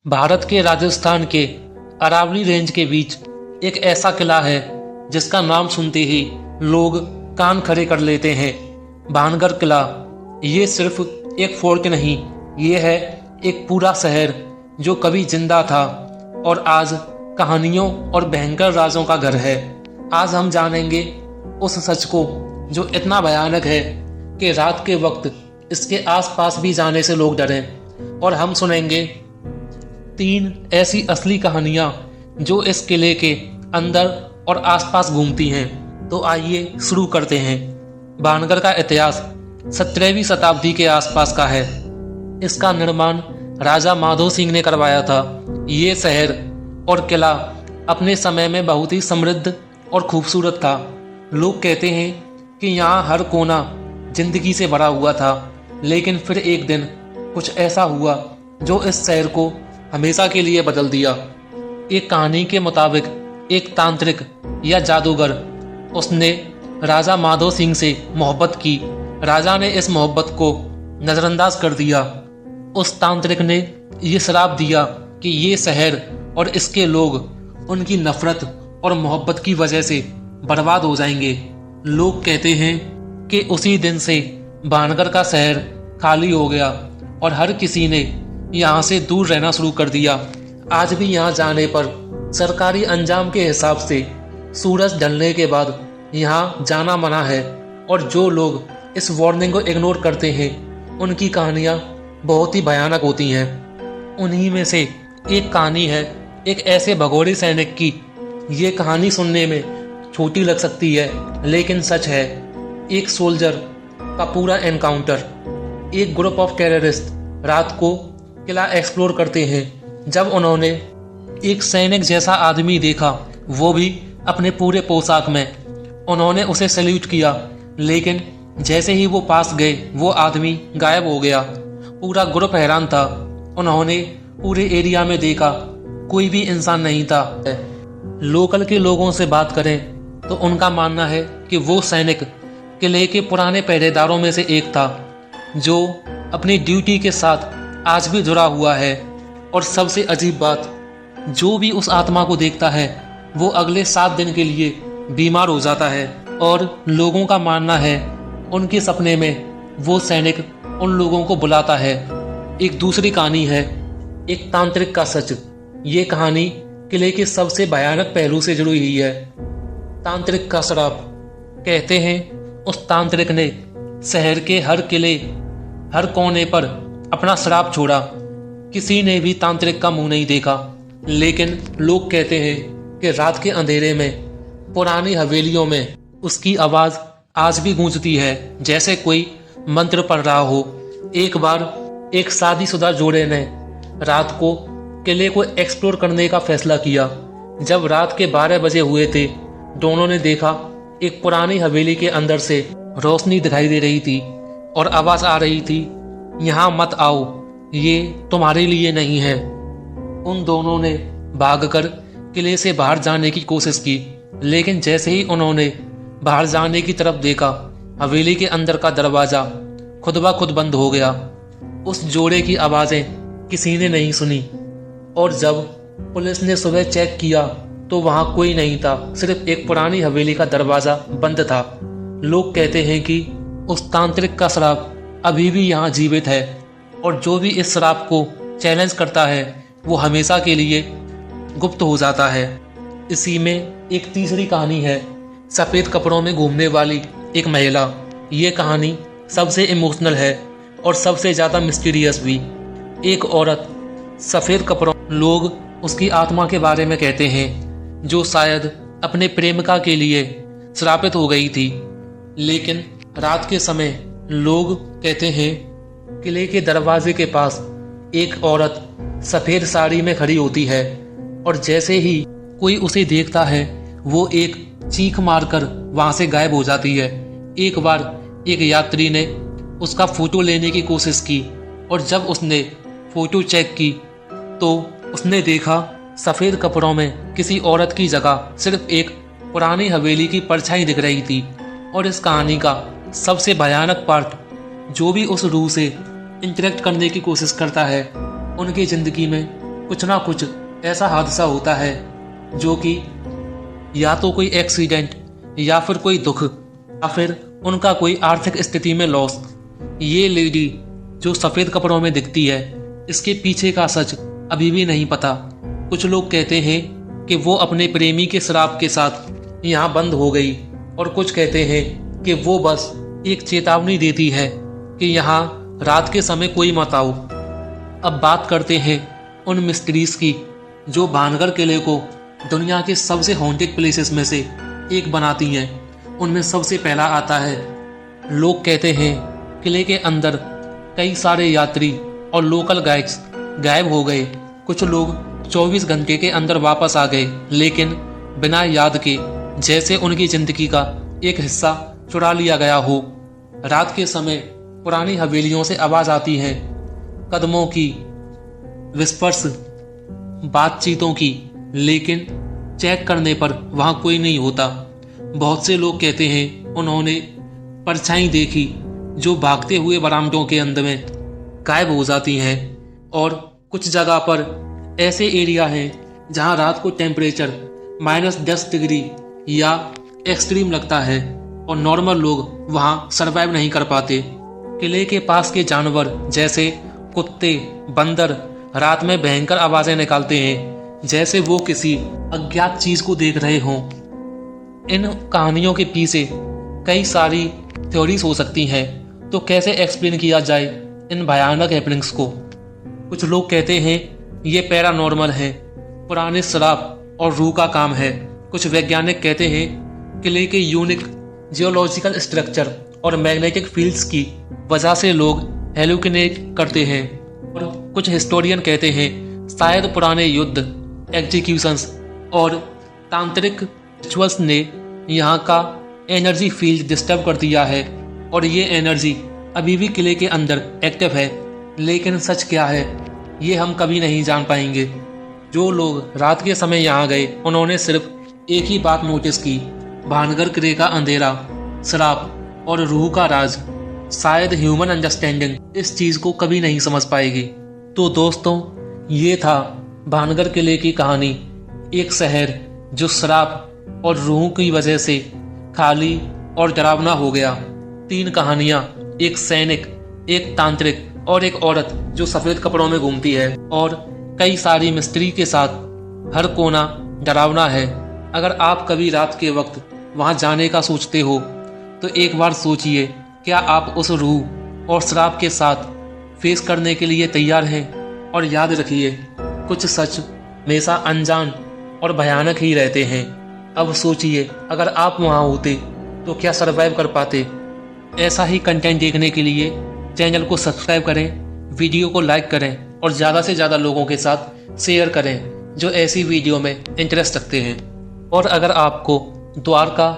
भारत के राजस्थान के अरावली रेंज के बीच एक ऐसा किला है जिसका नाम सुनते ही लोग कान खड़े कर लेते हैं। भानगढ़ किला ये सिर्फ एक फोर्ट नहीं, ये है एक पूरा शहर जो कभी जिंदा था और आज कहानियों और भयंकर राजों का घर है। आज हम जानेंगे उस सच को जो इतना भयानक है कि रात के वक्त इसके आसपास भी जाने से लोग डरें, और हम सुनेंगे 3 ऐसी असली कहानियां जो इस किले के अंदर और आसपास घूमती हैं। तो आइए शुरू करते हैं। भानगढ़ का इतिहास 17वीं शताब्दी के आसपास का है। इसका निर्माण राजा माधो सिंह ने करवाया था। ये शहर और किला अपने समय में बहुत ही समृद्ध और खूबसूरत था। लोग कहते हैं कि यहाँ हर कोना जिंदगी से भरा हुआ था, लेकिन फिर एक दिन कुछ ऐसा हुआ जो इस शहर को हमेशा के लिए बदल दिया। एक कहानी के मुताबिक एक तांत्रिक या जादूगर, उसने राजा माधो सिंह से मोहब्बत की। राजा ने इस मोहब्बत को नज़रअंदाज कर दिया। उस तांत्रिक ने ये श्राप दिया कि ये शहर और इसके लोग उनकी नफरत और मोहब्बत की वजह से बर्बाद हो जाएंगे। लोग कहते हैं कि उसी दिन से भानगढ़ का शहर खाली हो गया और हर किसी ने यहाँ से दूर रहना शुरू कर दिया। आज भी यहाँ जाने पर सरकारी अंजाम के हिसाब से सूरज ढलने के बाद यहाँ जाना मना है, और जो लोग इस वार्निंग को इग्नोर करते हैं उनकी कहानियाँ बहुत ही भयानक होती हैं। उन्हीं में से एक कहानी है एक ऐसे भगोड़े सैनिक की। ये कहानी सुनने में छोटी लग सकती है, लेकिन सच है। एक सोल्जर का पूरा एनकाउंटर। एक ग्रुप ऑफ टेररिस्ट रात को किला एक्सप्लोर करते हैं। जब उन्होंने एक सैनिक जैसा आदमी देखा, वो भी अपने पूरे पोशाक में, उन्होंने उसे सैल्यूट किया, लेकिन जैसे ही वो पास गए वो आदमी गायब हो गया। पूरा ग्रुप हैरान था। उन्होंने पूरे एरिया में देखा, कोई भी इंसान नहीं था। लोकल के लोगों से बात करें तो उनका मानना है कि वो सैनिक किले के पुराने पहरेदारों में से एक था, जो अपनी ड्यूटी के साथ आज भी जुड़ा हुआ है। और सबसे अजीब बात, जो भी उस आत्मा को देखता है वो अगले 7 दिन के लिए बीमार हो जाता है। और लोगों का मानना है उनके सपने में वो सैनिक उन लोगों को बुलाता है। एक दूसरी कहानी है एक तांत्रिक का सच। ये कहानी किले के सबसे भयानक पहलू से जुड़ी हुई है, तांत्रिक का श्राप। कहते हैं उस तांत्रिक ने शहर के हर किले, हर कोने पर अपना श्राप छोड़ा। किसी ने भी तांत्रिक का मुंह नहीं देखा, लेकिन लोग कहते हैं कि रात के अंधेरे में पुरानी हवेलियों में उसकी आवाज़ आज भी गूंजती है, जैसे कोई मंत्र पढ़ रहा हो। एक बार एक शादीशुदा जोड़े ने रात को किले को एक्सप्लोर करने का फैसला किया। जब रात के 12 बजे हुए थे, दोनों ने देखा एक पुरानी हवेली के अंदर से रोशनी दिखाई दे रही थी और आवाज़ आ रही थी, यहाँ मत आओ, ये तुम्हारे लिए नहीं है। उन दोनों ने भागकर किले से बाहर जाने की कोशिश की, लेकिन जैसे ही उन्होंने बाहर जाने की तरफ देखा, हवेली के अंदर का दरवाज़ा खुद ब खुद बंद हो गया। उस जोड़े की आवाज़ें किसी ने नहीं सुनी, और जब पुलिस ने सुबह चेक किया तो वहाँ कोई नहीं था, सिर्फ एक पुरानी हवेली का दरवाज़ा बंद था। लोग कहते हैं कि उस तांत्रिक का श्राप अभी भी यहाँ जीवित है, और जो भी इस श्राप को चैलेंज करता है वो हमेशा के लिए गुप्त हो जाता है। इसी में एक तीसरी कहानी है सफ़ेद कपड़ों में घूमने वाली एक महिला। ये कहानी सबसे इमोशनल है और सबसे ज़्यादा मिस्टीरियस भी। एक औरत सफ़ेद कपड़ों, लोग उसकी आत्मा के बारे में कहते हैं जो शायद अपने प्रेमिका के लिए श्रापित हो गई थी। लेकिन रात के समय लोग कहते हैं किले के दरवाजे के पास एक औरत सफ़ेद साड़ी में खड़ी होती है, और जैसे ही कोई उसे देखता है वो एक चीख मारकर वहाँ से गायब हो जाती है। एक बार एक यात्री ने उसका फ़ोटो लेने की कोशिश की, और जब उसने फ़ोटो चेक की तो उसने देखा सफ़ेद कपड़ों में किसी औरत की जगह सिर्फ एक पुरानी हवेली की परछाई दिख रही थी। और इस कहानी का सबसे भयानक पार्ट, जो भी उस रूह से इंटरेक्ट करने की कोशिश करता है उनकी ज़िंदगी में कुछ ना कुछ ऐसा हादसा होता है जो कि या तो कोई एक्सीडेंट या फिर कोई दुख या फिर उनका कोई आर्थिक स्थिति में लॉस। ये लेडी जो सफ़ेद कपड़ों में दिखती है, इसके पीछे का सच अभी भी नहीं पता। कुछ लोग कहते हैं कि वो अपने प्रेमी के शराब के साथ यहाँ बंद हो गई, और कुछ कहते हैं कि वो बस एक चेतावनी देती है कि यहाँ रात के समय कोई मत आओ। अब बात करते हैं उन मिस्ट्रीज की जो भानगढ़ किले को दुनिया के सबसे हॉन्टेड प्लेसेस में से एक बनाती हैं। उनमें सबसे पहला आता है, लोग कहते हैं किले के अंदर कई सारे यात्री और लोकल गाइड्स गायब हो गए। कुछ लोग 24 घंटे के अंदर वापस आ गए, लेकिन बिना याद के, जैसे उनकी जिंदगी का एक हिस्सा चुरा लिया गया हो। रात के समय पुरानी हवेलियों से आवाज आती है, कदमों की, विस्पर्स, बातचीतों की, लेकिन चेक करने पर वहां कोई नहीं होता। बहुत से लोग कहते हैं उन्होंने परछाई देखी जो भागते हुए बरामदों के अंदर में गायब हो जाती हैं। और कुछ जगह पर ऐसे एरिया हैं जहां रात को टेम्परेचर -10 डिग्री या एक्सट्रीम लगता है और नॉर्मल लोग वहां सरवाइव नहीं कर पाते। किले के पास के जानवर जैसे कुत्ते, बंदर रात में भयंकर आवाजें निकालते हैं, जैसे वो किसी अज्ञात चीज को देख रहे हों। इन कहानियों के पीछे कई सारी थ्योरीज हो सकती हैं, तो कैसे एक्सप्लेन किया जाए इन भयानक हैपनिंग्स को। कुछ लोग कहते हैं ये पैरानॉर्मल है, पुराने शराब और रूह का काम है। कुछ वैज्ञानिक कहते हैं किले के यूनिक जियोलॉजिकल स्ट्रक्चर और मैग्नेटिक फील्ड्स की वजह से लोग हेलुसिनेट करते हैं। और कुछ हिस्टोरियन कहते हैं शायद पुराने युद्ध, एग्जीक्यूशंस और तांत्रिक रिचुअल्स ने यहाँ का एनर्जी फील्ड डिस्टर्ब कर दिया है, और ये एनर्जी अभी भी किले के अंदर एक्टिव है। लेकिन सच क्या है ये हम कभी नहीं जान पाएंगे। जो लोग रात के समय यहाँ गए उन्होंने सिर्फ एक ही बात नोटिस की, भानगढ़ किले का अंधेरा, शराब और रूह का राज। शायद ह्यूमन अंडरस्टैंडिंग इस चीज़ को कभी नहीं समझ पाएगी। तो दोस्तों, ये था भानगढ़ किले की कहानी। एक शहर जो शराब और रूह की वजह से खाली और डरावना हो गया। 3 कहानियाँ, एक सैनिक, एक तांत्रिक और एक औरत जो सफ़ेद कपड़ों में घूमती है, और कई सारी मिस्ट्री के साथ हर कोना डरावना है। अगर आप कभी रात के वक्त वहाँ जाने का सोचते हो तो एक बार सोचिए, क्या आप उस रूह और शराब के साथ फेस करने के लिए तैयार हैं। और याद रखिए, कुछ सच हमेशा अनजान और भयानक ही रहते हैं। अब सोचिए, अगर आप वहाँ होते तो क्या सरवाइव कर पाते। ऐसा ही कंटेंट देखने के लिए चैनल को सब्सक्राइब करें, वीडियो को लाइक करें और ज़्यादा से ज़्यादा लोगों के साथ शेयर करें जो ऐसी वीडियो में इंटरेस्ट रखते हैं। और अगर आपको द्वारका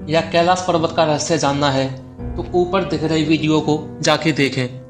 या कैलाश पर्वत का रहस्य जानना है तो ऊपर दिख रही वीडियो को जाके देखें।